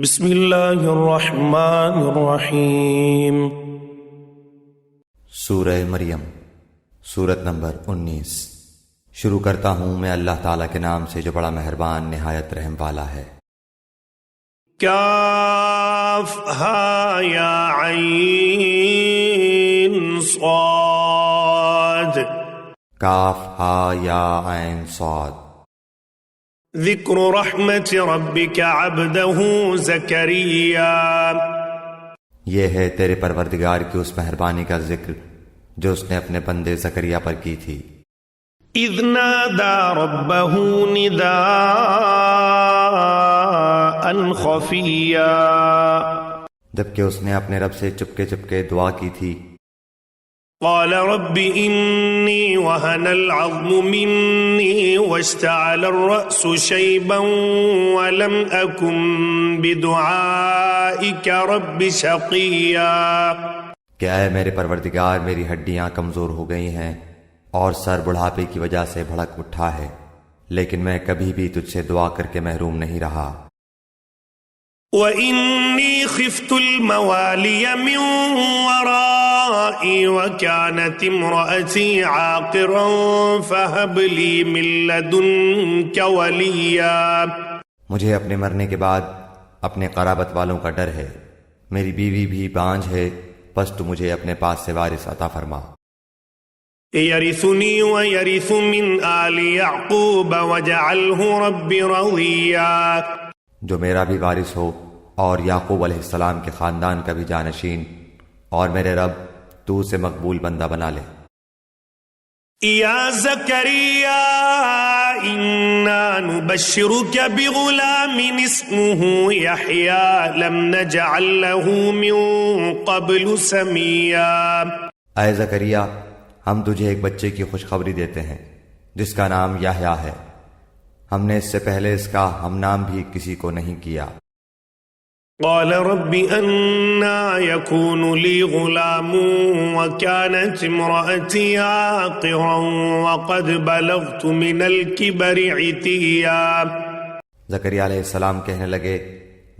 بسم اللہ الرحمن الرحیم۔ سورہ مریم، سورت نمبر 19۔ شروع کرتا ہوں میں اللہ تعالیٰ کے نام سے جو بڑا مہربان نہایت رحم والا ہے۔ کاف ہا یا عین صاد، کاف ہا یا عین صاد۔ ذکر رحمت ربک عبدہ زکریا، یہ ہے تیرے پروردگار کی اس مہربانی کا ذکر جو اس نے اپنے بندے زکریا پر کی تھی۔ اذ نادى ربه نداء خفیا، جبکہ اس نے اپنے رب سے چپکے چپکے دعا کی تھی۔ قال رب انی وهن العظم منی واشتعل الرأس شیبا ولم اکن بدعائک رب شقیا، کہ اے میرے پروردگار میری ہڈیاں کمزور ہو گئی ہیں اور سر بڑھاپے کی وجہ سے بھڑک اٹھا ہے، لیکن میں کبھی بھی تجھ سے دعا کر کے محروم نہیں رہا۔ وَإِنِّي خِفْتُ الْمَوَالِيَ مِنْ وَرَائِي وَكَانَتِ امْرَأَتِي عَاقِرًا فَهَبْ لِي مِنْ لَدُنْكَ وَلِيًّا، مجھے اپنے مرنے کے بعد اپنے قرابت والوں کا ڈر ہے، میری بیوی بھی بانجھ ہے، پس تو مجھے اپنے پاس سے وارث عطا فرما۔ يَرِثُنِي وَيَرِثُ مِنْ آلِ يَعْقُوبَ وَاجْعَلْهُ رَبِّ رَضِيًّا، جو میرا بھی وارث ہو اور یعقوب علیہ السلام کے خاندان کا بھی جانشین، اور میرے رب تو اسے مقبول بندہ بنا لے۔ یا زکریا انا نبشرک بغلام اسمه یحییٰ لم نجعل له من قبل سمیا، اے زکریا ہم تجھے ایک بچے کی خوشخبری دیتے ہیں جس کا نام یحییٰ ہے، ہم نے اس سے پہلے اس کا ہم نام بھی کسی کو نہیں کیا۔ قال رب انا يكون لي غلام وكانت امرأتي عاقرا وقد بلغت من الكبر عتيا، زکریا علیہ السلام کہنے لگے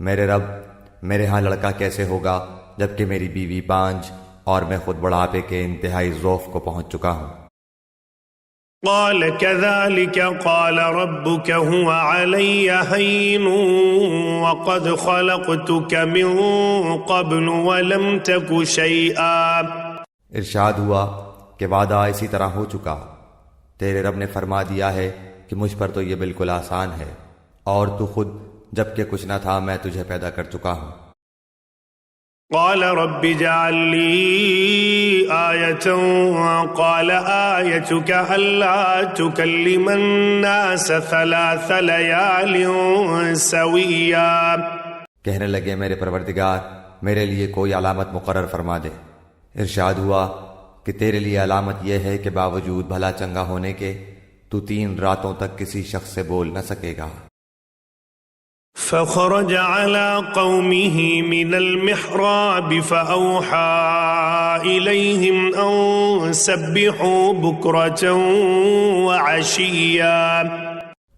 میرے رب میرے ہاں لڑکا کیسے ہوگا جبکہ میری بیوی بانجھ اور میں خود بڑھاپے کے انتہائی ضعف کو پہنچ چکا ہوں۔ قال كذلك قال ربك هو علي هين وقد خلقتك من قبل ولم تك شيئا، ارشاد ہوا کہ وعدہ اسی طرح ہو چکا، تیرے رب نے فرما دیا ہے کہ مجھ پر تو یہ بالکل آسان ہے، اور تو خود جبکہ کچھ نہ تھا میں تجھے پیدا کر چکا ہوں۔ قال رب اجعل لي آية قال آيتك ألا تكلم الناس 3 ليال سويا، کہنے لگے میرے پروردگار میرے لیے کوئی علامت مقرر فرما دے۔ ارشاد ہوا کہ تیرے لیے علامت یہ ہے کہ باوجود بھلا چنگا ہونے کے تو 3 راتوں تک کسی شخص سے بول نہ سکے گا۔ فخرج على قومه من المحراب فأوحى إليهم أن سبحوا بكرة وعشيا،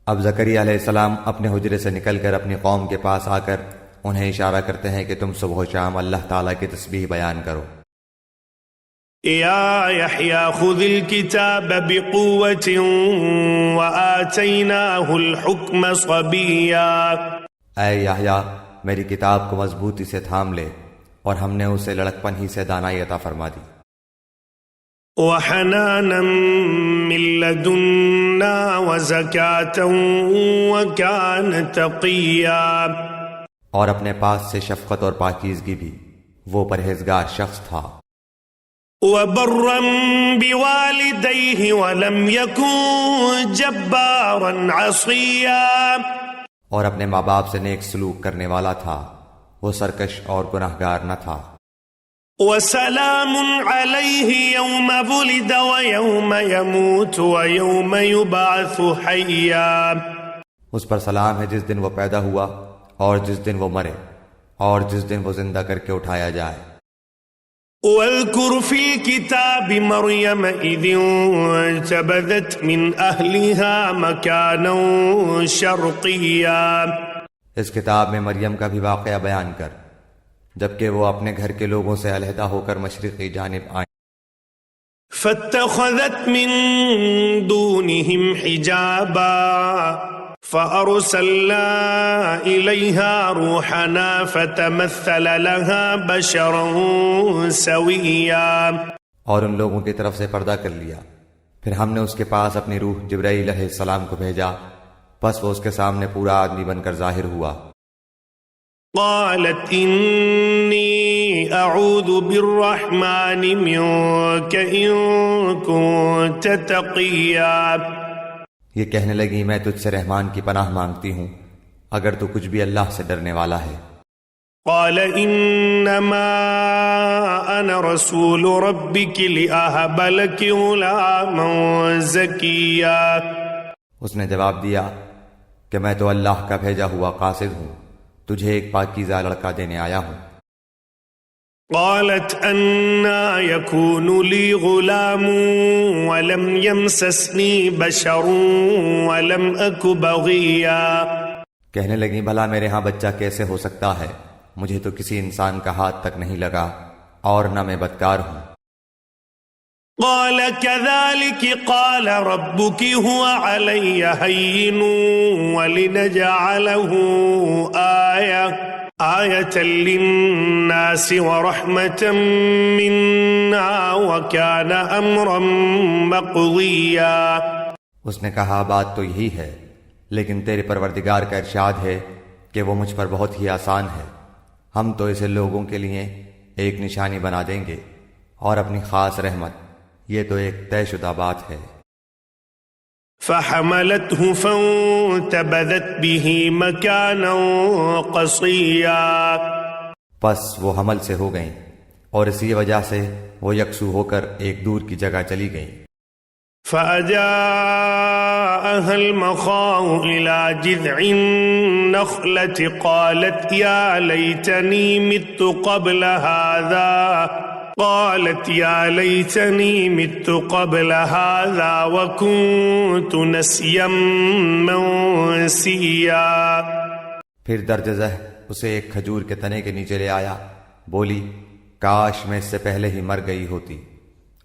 اب زکریا علیہ السلام اپنے حجرے سے نکل کر اپنی قوم کے پاس آ کر انہیں اشارہ کرتے ہیں کہ تم صبح و شام اللہ تعالیٰ کی تسبیح بیان کرو۔ یا یحییٰ خذ الکتاب بقوة وآتیناہ الحکم صبیا، اے یحییٰ میری کتاب کو مضبوطی سے تھام لے اور ہم نے اسے لڑکپن ہی سے دانائی عطا فرما دی۔ وحنانا من لدنا وزکاة وکان تقیا، اور اپنے پاس سے شفقت اور پاکیزگی بھی، وہ پرہیزگار شخص تھا۔ وبرا بوالدیہ ولم یکن جبارا عصیا، اور اپنے ماں باپ سے نیک سلوک کرنے والا تھا، وہ سرکش اور گناہگار نہ تھا۔ وسلام علیہ یوم ولد ویوم یموت ویوم یبعث حیا، اس پر سلام ہے جس دن وہ پیدا ہوا اور جس دن وہ مرے اور جس دن وہ زندہ کر کے اٹھایا جائے۔ واذكر في الكتاب مريم إذ انتبذت من أهلها مكانا شرقيا، اس کتاب میں مریم کا بھی واقعہ بیان کر جبکہ وہ اپنے گھر کے لوگوں سے علیحدہ ہو کر مشرقی جانب آئیں۔ فاتخذت من دونهم حجابا فأرسلنا إليها روحنا فتمثل لها بشرا سويا، اور ان لوگوں کی طرف سے پردہ کر لیا، پھر ہم نے اس کے پاس اپنی روح جبرائیل علیہ السلام کو بھیجا، پس وہ اس کے سامنے پورا آدمی بن کر ظاہر ہوا۔ قالت إني أعوذ بالرحمن منك إن كنت تقيا، یہ کہنے لگی میں تجھ سے رحمان کی پناہ مانگتی ہوں اگر تو کچھ بھی اللہ سے ڈرنے والا ہے۔ قال إنما أنا رسول ربك لأهب لك غلاما زكيا، اس نے جواب دیا کہ میں تو اللہ کا بھیجا ہوا قاصد ہوں، تجھے ایک پاکیزہ لڑکا دینے آیا ہوں۔ قالت أنا يكون لي غلام ولم يمسسني بشر ولم أك بغيا، کہنے لگیں بھلا میرے ہاں بچہ کیسے ہو سکتا ہے، مجھے تو کسی انسان کا ہاتھ تک نہیں لگا اور نہ میں بدکار ہوں۔ قال كذلك قال ربك هو علي هين ولنجعله آية للناس ورحمة منا وكان أمرا مقضيا، اس نے کہا بات تو یہی ہے لیکن تیرے پروردگار کا ارشاد ہے کہ وہ مجھ پر بہت ہی آسان ہے، ہم تو اسے لوگوں کے لیے ایک نشانی بنا دیں گے اور اپنی خاص رحمت، یہ تو ایک طے شدہ بات ہے۔ فحملته فانتبذت به مكانا قصيا، پس وہ حمل سے ہو گئیں اور اسی وجہ سے وہ یکسو ہو کر ایک دور کی جگہ چلی گئیں۔ فأجاءها المخاض إلى جذع النخلة قالت يا ليتني مت قبل هذا وكنت نسيا منسيا، پھر درج ذہ اسے ایک کھجور کے تنے کے نیچے لے آیا، بولی کاش میں اس سے پہلے ہی مر گئی ہوتی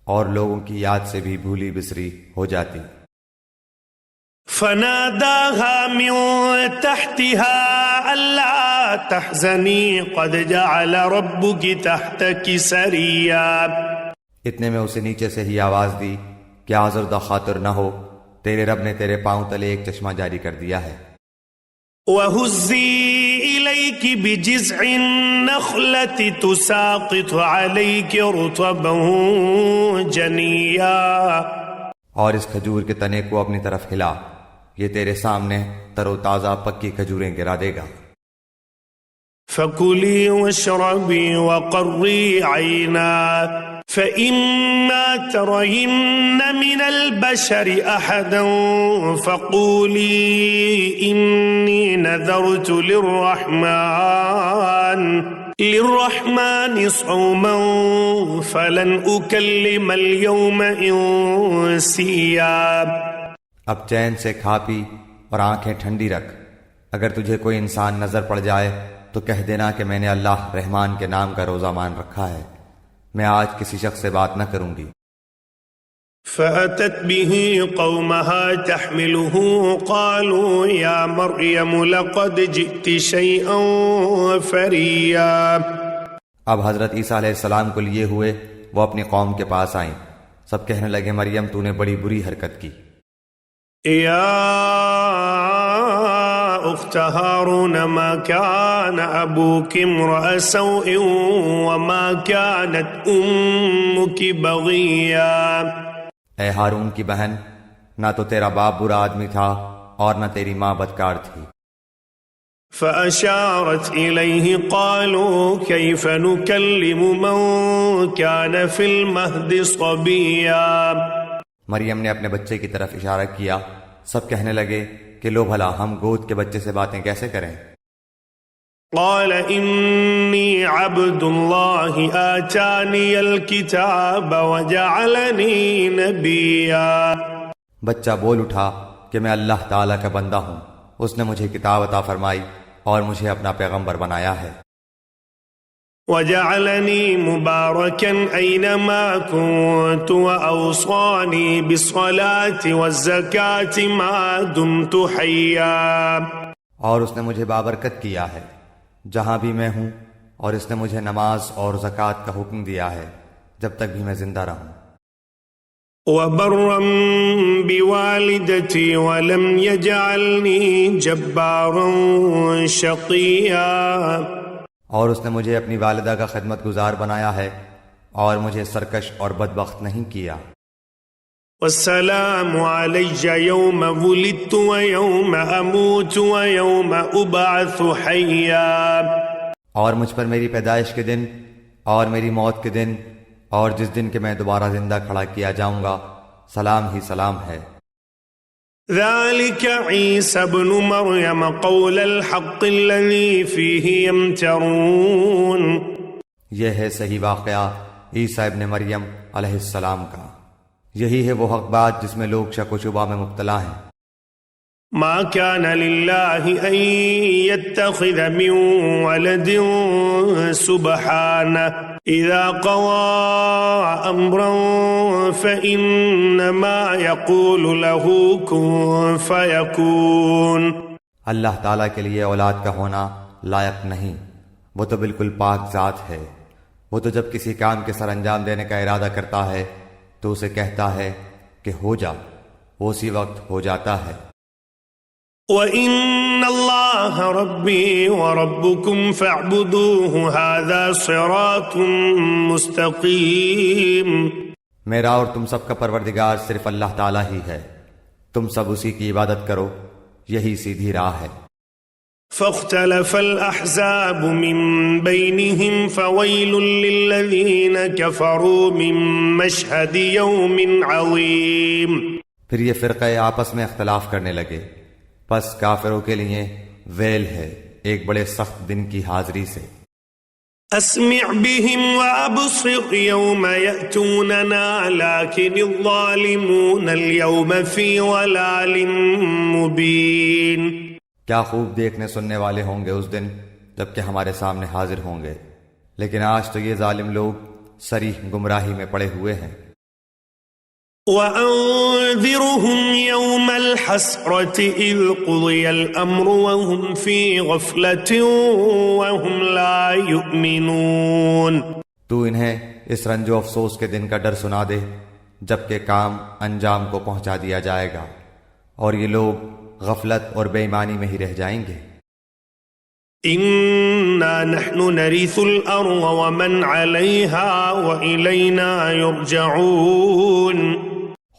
اور لوگوں کی یاد سے بھی بھولی بسری ہو جاتی۔ فناداها من تحتها ألا تحزني قد جعل ربك تحتك سريا، اتنے میں اسے نیچے سے ہی آواز دی کہ آزردہ خاطر نہ ہو، تیرے رب نے تیرے پاؤں تلے ایک چشمہ جاری کر دیا ہے۔ وَهُزِّي إِلَيْكِ بِجِذْعِ النَّخْلَةِ تُسَاقِطُ عَلَيْكِ رُطَبًا جَنِيًّا، اور اس کھجور کے تنے کو اپنی طرف ہلا، یہ تیرے سامنے تر و تازہ پکی کھجوریں گرا دے گا۔ فَكُلِي وَاشْرَبِي وَقَرِّي عَيْنًا فَإِمَّا تَرَيِنَّ مِنَ الْبَشَرِ أَحَدًا فَقُولِي إِنِّي نَذَرْتُ لِلرَّحْمَنِ صَوْمًا فَلَنْ أُكَلِّمَ الْيَوْمَ إِنسِيًّا، اب چین سے کھا پی اور آنکھیں ٹھنڈی رکھ، اگر تجھے کوئی انسان نظر پڑ جائے تو کہہ دینا کہ میں نے اللہ رحمان کے نام کا روزہ مان رکھا ہے، میں آج کسی شخص سے بات نہ کروں گی۔ فأتت به قومها تحمله قالوا يا مريم لقد جئت شيئا فريا، اب حضرت عیسیٰ علیہ السلام کو لیے ہوئے وہ اپنی قوم کے پاس آئیں، سب کہنے لگے مریم تو نے بڑی بری حرکت کی۔ يا أخت هارون ما كان أبوك امرأ سوء وما كانت أمك بغيا، اے ہارون کی بہن، نہ تو تیرا باپ برا آدمی تھا اور نہ تیری ماں بدکار تھی۔ فأشارت إليه قالوا كيف نكلم من كان في المهد صبيا، مریم نے اپنے بچے کی طرف اشارہ کیا، سب کہنے لگے کہ لو بھلا ہم گود کے بچے سے باتیں کیسے کریں؟ قال إني عبد الله آتاني الكتاب وجعلني نبيا، بچہ بول اٹھا کہ میں اللہ تعالیٰ کا بندہ ہوں، اس نے مجھے کتاب عطا فرمائی اور مجھے اپنا پیغمبر بنایا ہے، وجعلني مباركا أينما كنت وأوصاني بالصلاة والزكاة ما دمت حيا. اور اس نے مجھے بابرکت کیا ہے جہاں بھی میں ہوں، اور اس نے مجھے نماز اور زکوٰۃ کا حکم دیا ہے جب تک بھی میں زندہ رہوں. وبرا بوالدتي ولم يجعلني جبارا شقيا. اور اس نے مجھے اپنی والدہ کا خدمت گزار بنایا ہے اور مجھے سرکش اور بدبخت نہیں کیا. والسلام علي يوم ولدت ويوم أموت ويوم أبعث حيا. اور مجھ پر میری پیدائش کے دن اور میری موت کے دن اور جس دن کہ میں دوبارہ زندہ کھڑا کیا جاؤں گا سلام ہی سلام ہے. ذلك عيسى ابن مريم قول الحق الذي فيه يمترون. یہ ہے صحیح واقعہ عیسیٰ ابن مریم علیہ السلام کا، یہی ہے وہ حق بات جس میں لوگ شک و شبہ میں مبتلا ہیں. ما كان لله أن يتخذ من ولد سبحانه إذا قضى أمرا فإنما يقول له كن فيكون. اللہ تعالیٰ کے لیے اولاد کا ہونا لائق نہیں، وہ تو بالکل پاک ذات ہے. وہ تو جب کسی کام کے سر انجام دینے کا ارادہ کرتا ہے تو اسے کہتا ہے کہ ہو جا، وہ اسی وقت ہو جاتا ہے. وَإِنَّ اللَّهَ رَبِّي وَرَبُّكُمْ فَاعْبُدُوهُ هَذَا صِرَاطٌ مُسْتَقِيمٌ. میرا اور تم سب کا پروردگار صرف اللہ تعالیٰ ہی ہے، تم سب اسی کی عبادت کرو، یہی سیدھی راہ ہے. فَاخْتَلَفَ الْأَحْزَابُ مِنْ بَيْنِهِمْ فَوَيْلٌ لِّلَّذِينَ كَفَرُوا مِنْ مَشْهَدِ يَوْمٍ عَظِيمٍ. پھر یہ فرقے آپس میں اختلاف کرنے لگے، پس کافروں کے لیے ویل ہے ایک بڑے سخت دن کی حاضری سے. اسمع بهم وابصر يوم يأتوننا لكن الظالمون اليوم في ضلال مبين. کیا خوب دیکھنے سننے والے ہوں گے اس دن جبکہ ہمارے سامنے حاضر ہوں گے، لیکن آج تو یہ ظالم لوگ صریح گمراہی میں پڑے ہوئے ہیں. وَأَنذِرْهُمْ يَوْمَ الْحَسْرَةِ إِذْ قُضِيَ الْأَمْرُ وَهُمْ فِي غَفْلَةٍ وَهُمْ لَا يُؤْمِنُونَ. تو انہیں اس رنج و افسوس کے دن کا ڈر سنا دے جبکہ کام انجام کو پہنچا دیا جائے گا اور یہ لوگ غفلت اور بے ایمانی میں ہی رہ جائیں گے. إِنَّا نَحْنُ نَرِثُ الْأَرْضَ وَمَنْ عَلَيْهَا وَإِلَيْنَا يُرْجَعُونَ.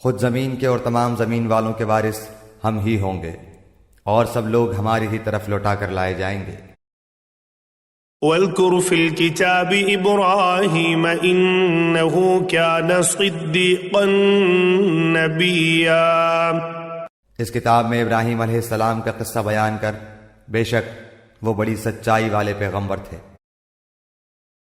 خود زمین کے اور تمام زمین والوں کے وارث ہم ہی ہوں گے اور سب لوگ ہماری ہی طرف لوٹا کر لائے جائیں گے. وَاذْكُرْ فِي الْكِتَابِ إِبْرَاهِيمَ إِنَّهُ كَانَ صِدِّيقًا نَبِيًّا. اس کتاب میں ابراہیم علیہ السلام کا قصہ بیان کر بے شک وہ بڑی سچائی والے پیغمبر تھے.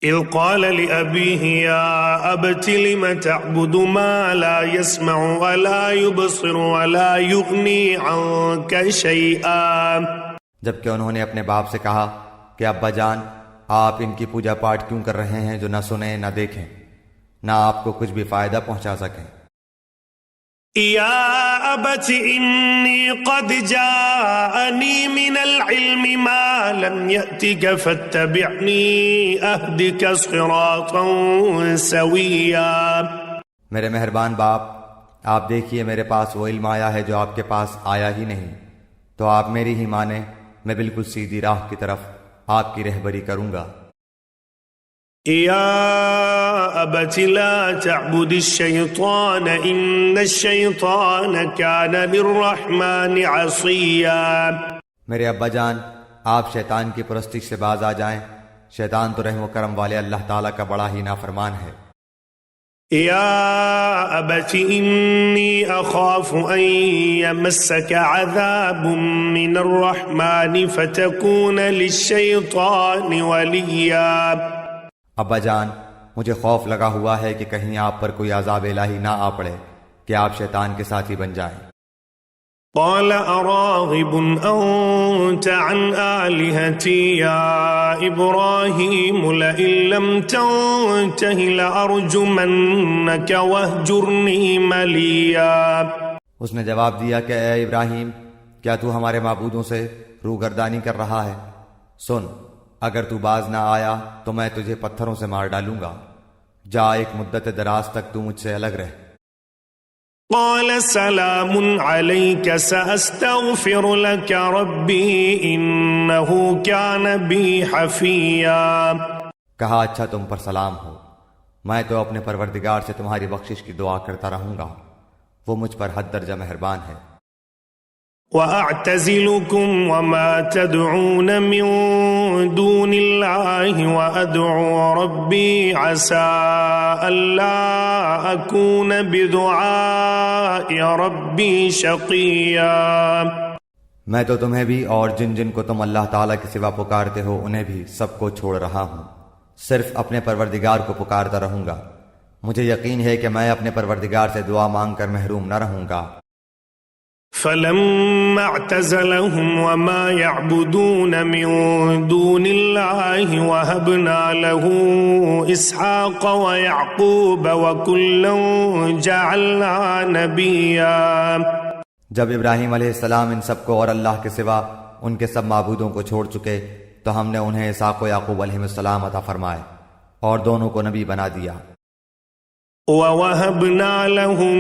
إِذْ قَالَ لِأَبِيهِ يَا أَبَتِ لِمَ تَعْبُدُ مَا لَا يَسْمَعُ وَلَا يُبْصِرُ وَلَا يُغْنِي عَنْكَ شَيْئًا. جبکہ انہوں نے اپنے باپ سے کہا کہ ابا جان آپ ان کی پوجا پاٹ کیوں کر رہے ہیں جو نہ سنیں نہ دیکھیں، نہ آپ کو کچھ بھی فائدہ پہنچا سکیں. يا أبت إني قد جاءني من العلم ما لم يأتك فاتبعني أهدك صراطا سويا. میرے مہربان باپ، آپ دیکھیے میرے پاس وہ علم آیا ہے جو آپ کے پاس آیا ہی نہیں، تو آپ میری ہی مانیں، میں بالکل سیدھی راہ کی طرف آپ کی رہبری کروں گا. يا أبت لا تعبد الشيطان إن الشيطان كان للرحمن عصيا. میرے ابا جان آپ شیطان کی پرستش سے باز آ جائیں، شیطان تو رحم و کرم والے اللہ تعالیٰ کا بڑا ہی نافرمان ہے. يا أبت إني أخاف أن يمسك عذاب من الرحمن فتكون للشيطان وليا. ابا جان مجھے خوف لگا ہوا ہے کہ کہیں آپ پر کوئی عذاب الہی نہ آ پڑے کہ آپ شیطان کے ساتھی بن جائیں. قال أراغب أنت عن آلهتي يا إبراهيم لئن لم تنته لأرجمنك واهجرني مليا۔ اس نے جواب دیا کہ اے ابراہیم، کیا تو ہمارے معبودوں سے روگردانی کر رہا ہے؟ سن، اگر تو باز نہ آیا تو میں تجھے پتھروں سے مار ڈالوں گا۔ جا، ایک مدت دراز تک تو مجھ سے الگ رہ۔ قال سلام عليك سأستغفر لك ربي إنه كان بي حفيا۔ کہا اچھا تم پر سلام ہو، میں تو اپنے پروردگار سے تمہاری بخشش کی دعا کرتا رہوں گا، وہ مجھ پر حد درجہ مہربان ہے۔ وَأَعْتَزِلُكُمْ وَمَا تَدْعُونَ مِن دُونِ اللَّهِ وَأَدْعُو رَبِّي عَسَىٰ أَلَّا أَكُونَ بِدُعَاءِ رَبِّي شَقِيًّا۔ میں تو تمہیں بھی اور جن جن کو تم اللہ تعالیٰ کے سوا پکارتے ہو انہیں بھی سب کو چھوڑ رہا ہوں، صرف اپنے پروردگار کو پکارتا رہوں گا۔ مجھے یقین ہے کہ میں اپنے پروردگار سے دعا مانگ کر محروم نہ رہوں گا۔ فلما اعتزلهم وما يعبدون من دون الله وهبنا له إسحاق ويعقوب وكلا جعلنا نبيا۔ جب ابراہیم علیہ السلام ان سب کو اور اللہ کے سوا ان کے سب معبودوں کو چھوڑ چکے تو ہم نے انہیں اسحاق و یعقوب علیہ السلام عطا فرمائے اور دونوں کو نبی بنا دیا۔ وَوَهَبْنَا لَهُم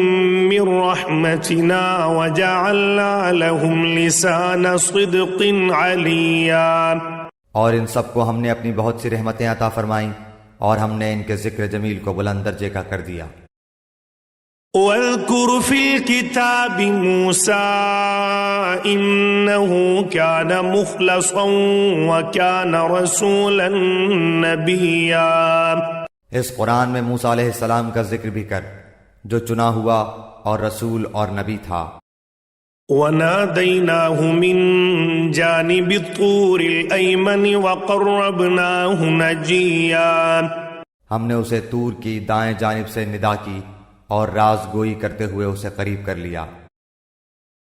مِّن رَّحْمَتِنَا وَجَعَلْنَا لَهُمْ لِسَانَ صِدْقٍ عَلِيًّا۔ اور ان سب کو ہم نے اپنی بہت سی رحمتیں عطا فرمائیں اور ہم نے ان کے ذکر جمیل کو بلند درجے کا کر دیا۔ وَاذْكُرْ فِي الْكِتَابِ مُوسَىٰ إِنَّهُ كَانَ مُخْلَصًا وَكَانَ رَسُولًا نَبِيًّا۔ اس قرآن میں موسیٰ علیہ السلام کا ذکر بھی کر، جو چنا ہوا اور رسول اور نبی تھا۔ وَنَادَيْنَاهُ مِن جَانِبِ الطُّورِ الْأَيْمَنِ وَقَرَّبْنَاهُ نَجِيًّا۔ ہم نے اسے طور کی دائیں جانب سے ندا کی اور راز گوئی کرتے ہوئے اسے قریب کر لیا۔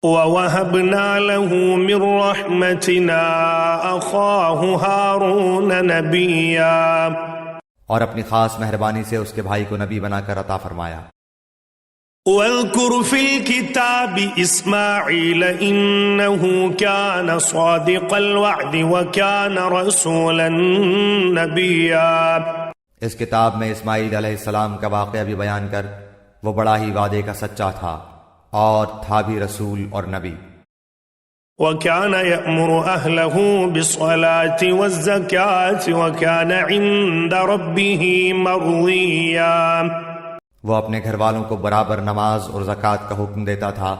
وَوَهَبْنَا لَهُ مِن رَّحْمَتِنَا أَخَاهُ هَارُونَ نَبِيًّا۔ اور اپنی خاص مہربانی سے اس کے بھائی کو نبی بنا کر عطا فرمایا۔ وَاذْكُرْ فِي الْكِتَابِ إِسْمَاعِيلَ إِنَّهُ كَانَ صَادِقَ الْوَعْدِ وَكَانَ رَسُولًا نَبِيًّا۔ اس کتاب میں اسماعیل علیہ السلام کا واقعہ بھی بیان کر، وہ بڑا ہی وعدے کا سچا تھا اور تھا بھی رسول اور نبی۔ وَكَانَ يَأْمُرُ أَهْلَهُ بِالصَّلَاةِ وَالزَّكَاةِ وَكَانَ عِندَ رَبِّهِ مَرْضِيًّا۔ وہ اپنے گھر والوں کو برابر نماز اور زکوٰۃ کا حکم دیتا تھا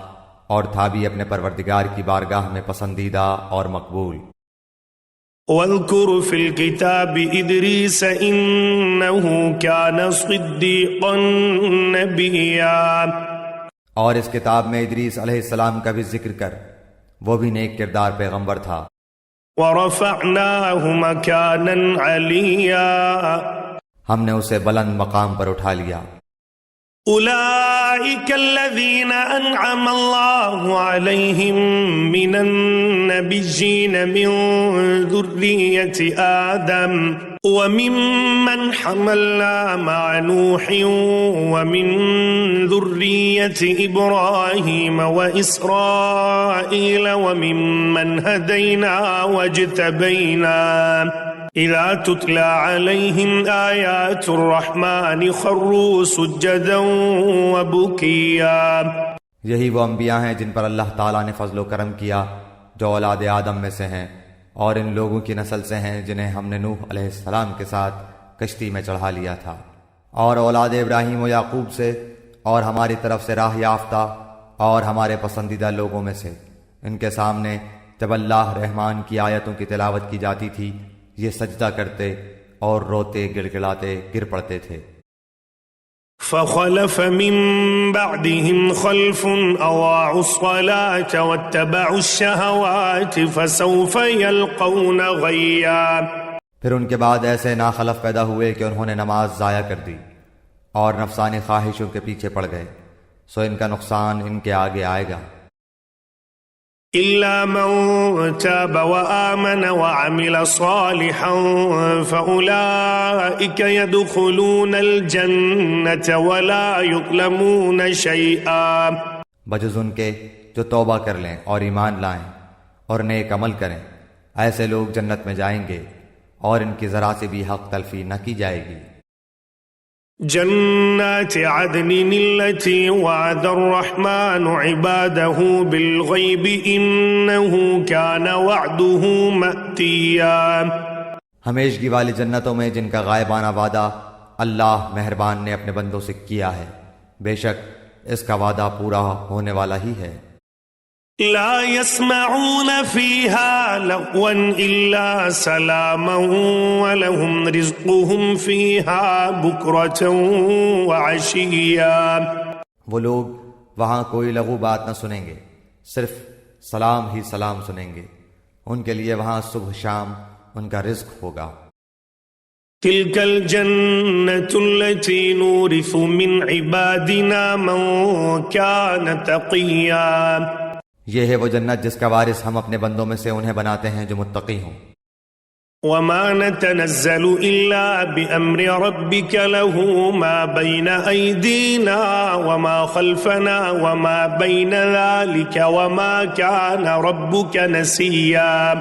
اور تھا بھی اپنے پروردگار کی بارگاہ میں پسندیدہ اور مقبول۔ وَاذْكُرْ فِي الْكِتَابِ إِدْرِيسَ إِنَّهُ كَانَ صِدِّيقًا نَبِيًّا۔ اور اس کتاب میں ادریس علیہ السلام کا بھی ذکر کر، وہ بھی نیک کردار پیغمبر تھا۔ وَرَفَعْنَاهُ مَكَانًا عَلِيًّا۔ ہم نے اسے بلند مقام پر اٹھا لیا۔ أولئك الذين أنعم الله عليهم من النبيين من ذرية آدم وممن حملنا مع نوح ومن ذرية إبراهيم وإسرائيل وممن هدينا واجتبينا إذا تتلى عليهم آيات الرحمن خروا سجدا وبكيا۔ یہی وہ انبیاء ہیں جن پر اللہ تعالیٰ نے فضل و کرم کیا، جو اولاد آدم میں سے ہیں، اور ان لوگوں کی نسل سے ہیں جنہیں ہم نے نوح علیہ السلام کے ساتھ کشتی میں چڑھا لیا تھا، اور اولاد ابراہیم و یعقوب سے، اور ہماری طرف سے راہ یافتہ اور ہمارے پسندیدہ لوگوں میں سے۔ ان کے سامنے جب اللہ رحمان کی آیتوں کی تلاوت کی جاتی تھی، یہ سجدہ کرتے اور روتے گڑگڑاتے گر پڑتے تھے۔ فخلف من بعدهم خلف اضاعوا الصلاة واتبعوا الشهوات فسوف يلقون غيا۔ پھر ان کے بعد ایسے ناخلف پیدا ہوئے کہ انہوں نے نماز ضائع کر دی اور نفسانی خواہشوں کے پیچھے پڑ گئے، سو ان کا نقصان ان کے آگے آئے گا۔ إلا من تاب وآمن وعمل صالحا فأولئك يدخلون الجنة ولا يظلمون شيئا، بجز ان کے جو توبہ کر لیں اور ایمان لائیں اور نیک عمل کریں، ایسے لوگ جنت میں جائیں گے اور ان کی ذرا سے بھی حق تلفی نہ کی جائے گی۔ جنات عدن التي وعد الرحمن عباده بالغيب إنه كان وعده مأتيا، ہمیشگی والی جنتوں میں جن کا غائبانہ وعدہ اللہ مہربان نے اپنے بندوں سے کیا ہے، بے شک اس کا وعدہ پورا ہونے والا ہی ہے۔ لا يسمعون فيها لغوا إلا سلاما ولهم رزقهم فيها بكرة وعشيا، وہ لوگ وہاں کوئی لغو بات نہ سنیں گے، صرف سلام ہی سلام سنیں گے، ان کے لیے وہاں صبح شام ان کا رزق ہوگا۔ تلك الجنة التي نورث من عبادنا من كان تقيا، یہ ہے وہ جنت جس کا وارث ہم اپنے بندوں میں سے انہیں بناتے ہیں جو متقی ہوں۔ وما نتنزل إلا بأمر ربك له ما بين أيدينا وما خلفنا وما بين ذلك وما كان ربك نسيا،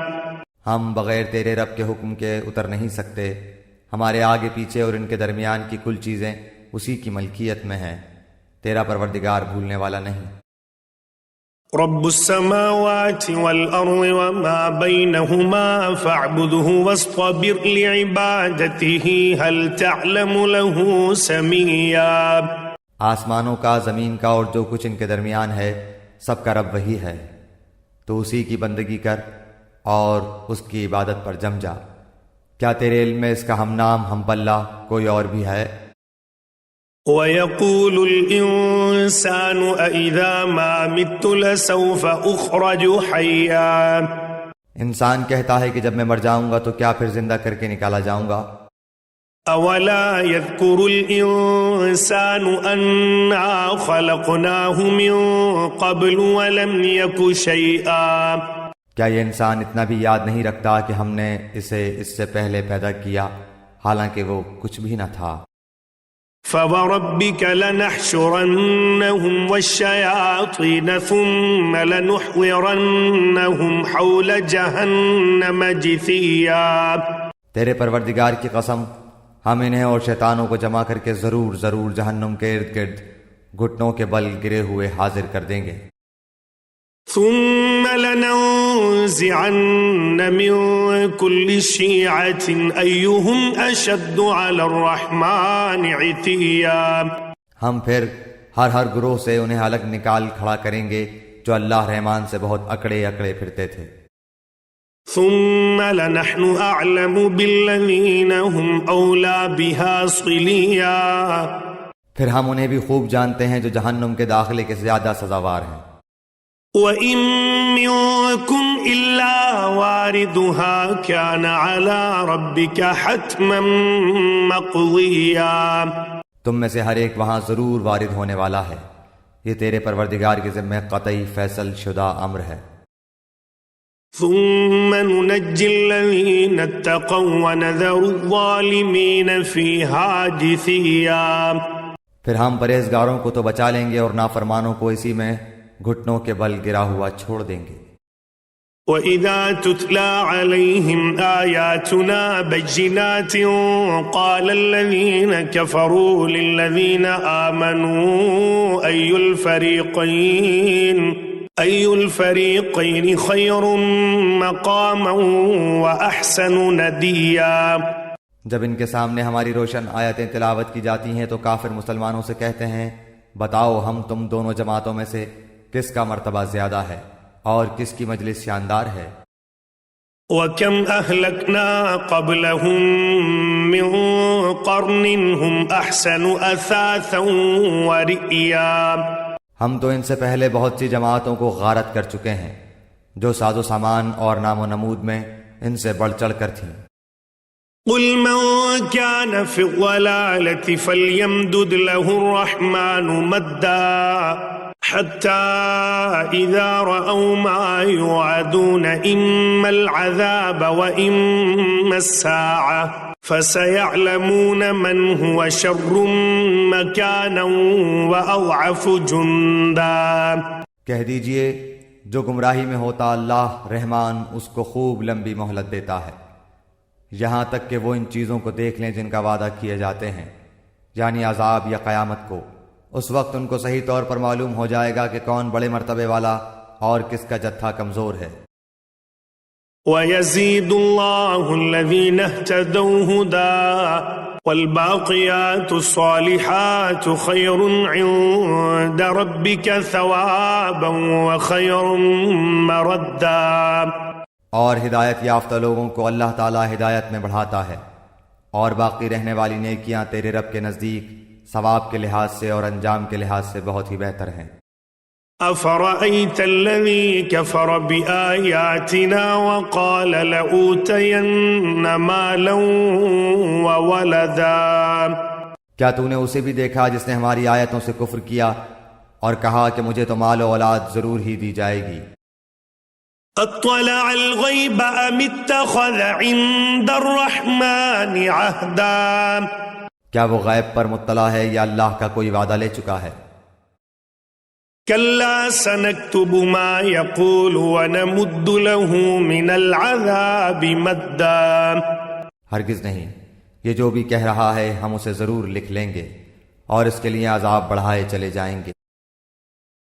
ہم بغیر تیرے رب کے حکم کے اتر نہیں سکتے، ہمارے آگے پیچھے اور ان کے درمیان کی کل چیزیں اسی کی ملکیت میں ہیں، تیرا پروردگار بھولنے والا نہیں۔ رب السماوات والأرض وما بينهما فاعبده واصطبر لعبادته هل تعلم له سميا، آسمانوں کا، زمین کا اور جو کچھ ان کے درمیان ہے سب کا رب وہی ہے، تو اسی کی بندگی کر اور اس کی عبادت پر جم جا، کیا تیرے علم میں اس کا ہم نام ہم پلہ کوئی اور بھی ہے؟ وَيَقُولُ الْإِنسَانُ أَإِذَا مَا مِتُّ لَسَوْفَ أُخْرَجُ حَيًّا، انسان کہتا ہے کہ جب میں مر جاؤں گا تو کیا پھر زندہ کر کے نکالا جاؤں گا؟ أَوَلَا يَذْكُرُ الْإِنسَانُ أَنَّا خَلَقْنَاهُ مِن قَبْلُ وَلَمْ يَكُ شَيْئًا، کیا یہ انسان اتنا بھی یاد نہیں رکھتا کہ ہم نے اسے اس سے پہلے پیدا کیا حالانکہ وہ کچھ بھی نہ تھا؟ فَوَرَبِّكَ لَنَحْشُرَنَّهُمْ وَالشَّيَاطِينَ ثُمَّ لَنُحْضِرَنَّهُمْ حَوْلَ جَهَنَّمَ جِثِيًّا، تیرے پروردگار کی قسم، ہم انہیں اور شیطانوں کو جمع کر کے ضرور جہنم کے ارد گرد گھٹنوں کے بل گرے ہوئے حاضر کر دیں گے۔ ثم لننزعن من كل شيعة أيهم أشد على الرحمن عتيا، ہم پھر ہر گروہ سے انہیں الگ نکال کھڑا کریں گے جو اللہ رحمان سے بہت اکڑے پھرتے تھے۔ ثم لنحن أعلم بالذين هم أولى بها صليا، پھر ہم انہیں بھی خوب جانتے ہیں جو جہنم کے داخلے کے زیادہ سزاوار ہیں۔ وَإِن مِّنكُمْ إِلَّا وَارِدُهَا كَانَ عَلَى رَبِّكَ حَتْمًا مَّقْضِيًّا، تم میں سے ہر ایک وہاں ضرور وارد ہونے والا ہے، یہ تیرے پروردگار کے ذمہ قطعی فیصل شدہ امر ہے۔ ثُمَّ نُنَجِّي الَّذِينَ اتَّقَوْا وَنَذَرُ الظَّالِمِينَ فِيهَا جِثِيًّا، پھر ہم پرہیزگاروں کو تو بچا لیں گے اور نافرمانوں کو اسی میں گھٹنوں کے بل گرا ہوا چھوڑ دیں گے۔ وَإِذَا تُتْلَى عَلَيْهِمْ آيَاتُنَا بَيِّنَاتٍ قَالَ الَّذِينَ كَفَرُوا لِلَّذِينَ آمَنُوا أَيُّ الْفَرِيقَيْنِ خَيْرٌ مَّقَامًا وَأَحْسَنُ نَدِيًّا، جب ان کے سامنے ہماری روشن آیتیں تلاوت کی جاتی ہیں تو کافر مسلمانوں سے کہتے ہیں، بتاؤ ہم تم دونوں جماعتوں میں سے کس کا مرتبہ زیادہ ہے اور کس کی مجلس شاندار ہے۔ وَكَمْ أَهْلَكْنَا قَبْلَهُمْ مِنْ قَرْنٍ هُمْ أَحْسَنُ أَثَاثًا وَرِئْيًا، ہم تو ان سے پہلے بہت سی جماعتوں کو غارت کر چکے ہیں جو ساز و سامان اور نام و نمود میں ان سے بڑھ چڑھ کر تھیں۔ قُلْ مَنْ كَانَ فِي الضَّلَالَةِ فَلْيَمْدُدْ لَهُ الرَّحْمَنُ مَدًّا حتى إذا رأوا ما يوعدون إما العذاب وإما الساعة فسيعلمون من هو شر مكانا وأضعف جندا۔ کہہ دیجئے جو گمراہی میں ہوتا اللہ رحمان اس کو خوب لمبی مہلت دیتا ہے، یہاں تک کہ وہ ان چیزوں کو دیکھ لیں جن کا وعدہ کیے جاتے ہیں، یعنی عذاب یا قیامت کو۔ اس وقت ان کو صحیح طور پر معلوم ہو جائے گا کہ کون بڑے مرتبے والا اور کس کا جتھا کمزور ہے۔ وَيَزِيدُ اللَّهُ الَّذِينَ اهْتَدَوْا هُدًى وَالْبَاقِيَاتُ الصَّالِحَاتُ خَيْرٌ عِندَ رَبِّكَ ثَوَابًا وَخَيْرٌ مَرَدًّا۔ اور ہدایت یافتہ لوگوں کو اللہ تعالی ہدایت میں بڑھاتا ہے، اور باقی رہنے والی نیکیاں تیرے رب کے نزدیک ثواب کے لحاظ سے اور انجام کے لحاظ سے بہت ہی بہتر ہیں۔ أَفَرَأَيْتَ الَّذِي كَفَرَ بِآيَاتِنَا وَقَالَ لَأُوتَيَنَّ مَالًا وَوَلَدًا۔ کیا تو نے اسے بھی دیکھا جس نے ہماری آیتوں سے کفر کیا اور کہا کہ مجھے تو مال و اولاد ضرور ہی دی جائے گی؟ اطلع الغیب ام اتخذ عند الرحمن عہدا۔ کیا وہ غیب پر مطلع ہے یا اللہ کا کوئی وعدہ لے چکا ہے؟ کلا سنکتب ما یقول ونمد له من العذاب مدا۔ ہرگز نہیں، یہ جو بھی کہہ رہا ہے ہم اسے ضرور لکھ لیں گے اور اس کے لیے عذاب بڑھائے چلے جائیں گے۔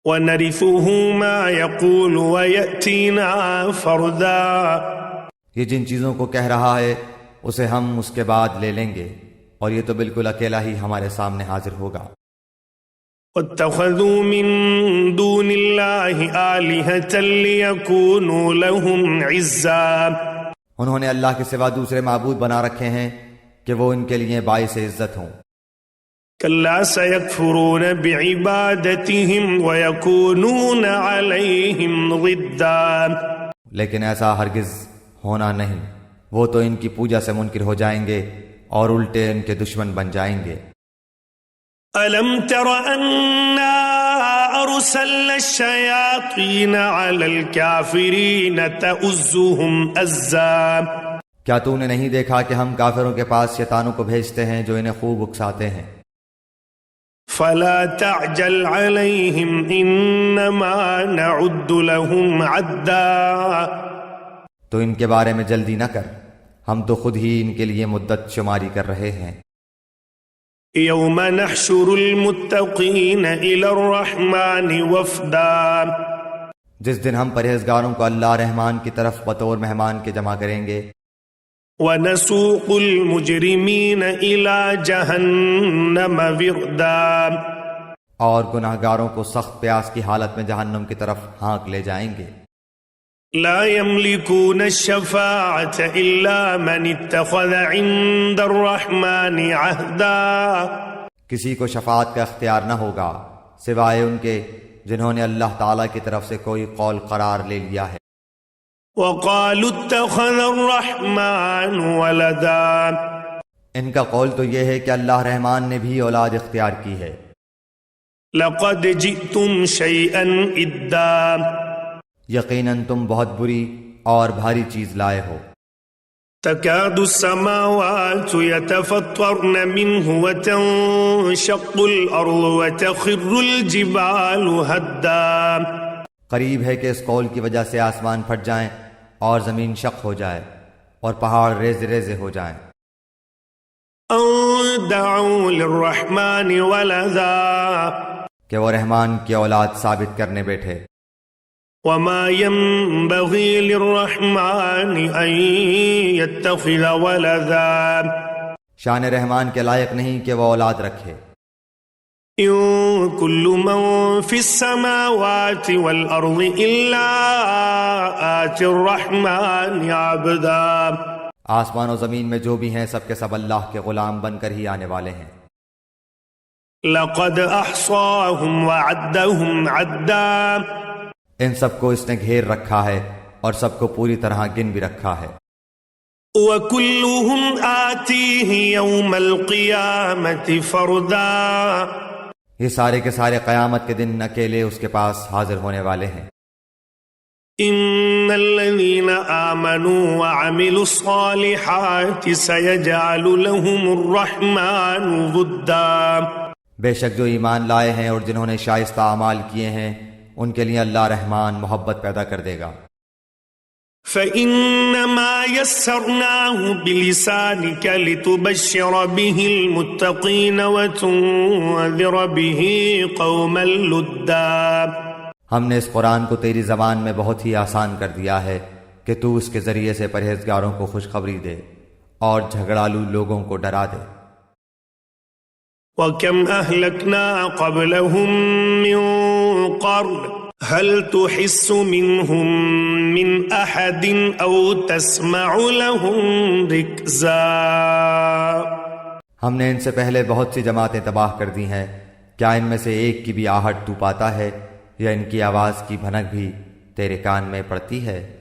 وَنَرِثُهُ مَا يَقُولُ وَيَأْتِينَا فَرْدًا۔ یہ جن چیزوں کو کہہ رہا ہے اسے ہم اس کے بعد لے لیں گے، اور یہ تو بالکل اکیلا ہی ہمارے سامنے حاضر ہوگا۔ وَاتَّخَذُوا مِن دُونِ اللَّهِ آلِهَةً لِيَكُونُوا لَهُمْ عِزًّا۔ انہوں نے اللہ کے سوا دوسرے معبود بنا رکھے ہیں کہ وہ ان کے لیے باعث عزت ہوں۔ كلا سيكفرون بعبادتهم ويكونون عليهم ضدا۔ لیکن ایسا ہرگز ہونا نہیں، وہ تو ان کی پوجا سے منکر ہو جائیں گے اور الٹے ان کے دشمن بن جائیں گے۔ أَلَمْ تَرَ أَنَّا أَرْسَلْنَا الشَّيَاطِينَ عَلَى الْكَافِرِينَ تَؤُزُّهُمْ أَزًّا۔ کیا تو نے نہیں دیکھا کہ ہم کافروں کے پاس شیطانوں کو بھیجتے ہیں جو انہیں خوب اکساتے ہیں؟ فَلَا تَعْجَلْ عَلَيْهِمْ إِنَّمَا نَعُدُّ لَهُمْ عَدًّا۔ تو ان کے بارے میں جلدی نہ کر، ہم تو خود ہی ان کے لیے مدت شماری کر رہے ہیں۔ يَوْمَ نَحْشُرُ الْمُتَّقِينَ إِلَى الرَّحْمَنِ وَفْدًا۔ جس دن ہم پرہیزگاروں کو اللہ رحمان کی طرف بطور مہمان کے جمع کریں گے۔ وَنَسُوقُ الْمُجْرِمِينَ إِلَى جَهَنَّمَ وِرْدًا۔ اور گناہگاروں کو سخت پیاس کی حالت میں جہنم کی طرف ہانک لے جائیں گے۔ لا يملكون الشفاعة إلا من اتخذ عند الرحمن عهدا۔ کسی کو شفاعت کا اختیار نہ ہوگا سوائے ان کے جنہوں نے اللہ تعالیٰ کی طرف سے کوئی قول قرار لے لیا ہے۔ وقالوا اتخذ الرحمن ولدا۔ ان کا قول تو یہ ہے کہ اللہ رحمان نے بھی اولاد اختیار کی ہے۔ لقد جئتم شيئا إدا۔ یقیناً تم بہت بری اور بھاری چیز لائے ہو۔ تكاد السماوات يتفطرن منه وتنشق الأرض وتخر الجبال هدا۔ قریب ہے کہ اس قول کی وجہ سے آسمان پھٹ جائیں اور زمین شق ہو جائے اور پہاڑ ریزے ریزے ہو جائیں۔ ان دعوا للرحمن ولدا۔ کہ وہ رحمان کی اولاد ثابت کرنے بیٹھے۔ وما ينبغي للرحمن ان يتخذ ولدا۔ شان رحمان کے لائق نہیں کہ وہ اولاد رکھے۔ ان كل من في السماوات والارض الا آتي الرحمن عبدا۔ آسمان و زمین میں جو بھی ہیں سب کے سب اللہ کے غلام بن کر ہی آنے والے ہیں۔ لقد احصاهم وعدهم عدا۔ ان سب کو اس نے گھیر رکھا ہے اور سب کو پوری طرح گن بھی رکھا ہے۔ وَكُلُّهُمْ آتِيهِ يَوْمَ الْقِيَامَةِ فَرْدًا۔ یہ سارے کے سارے قیامت کے دن اکیلے اس کے پاس حاضر ہونے والے ہیں۔ ان الذين آمنوا وعملوا الصالحات سيجعل لهم الرحمن ودا، بے شک جو ایمان لائے ہیں اور جنہوں نے شائستہ اعمال کیے ہیں ان کے لیے اللہ رحمان محبت پیدا کر دے گا۔ فإنما يسرناه بلسانك لتبشر به المتقين وتنذر به قوما لدا، ہم نے اس قرآن کو تیری زبان میں بہت ہی آسان کر دیا ہے کہ تو اس کے ذریعے سے پرہیزگاروں کو خوشخبری دے اور جھگڑالو لوگوں کو ڈرا دے۔ وَكَمْ أَهْلَكْنَا قَبْلَهُمْ مِنْ قَرْنٍ هَلْ تُحِسُّ مِنْهُمْ مِنْ أَحَدٍ أَوْ تَسْمَعُ لَهُمْ رِكْزًا، ہم نے ان سے پہلے بہت سی جماعتیں تباہ کر دی ہیں، کیا ان میں سے ایک کی بھی آہٹ تو پاتا ہے یا ان کی آواز کی بھنک بھی تیرے کان میں پڑتی ہے؟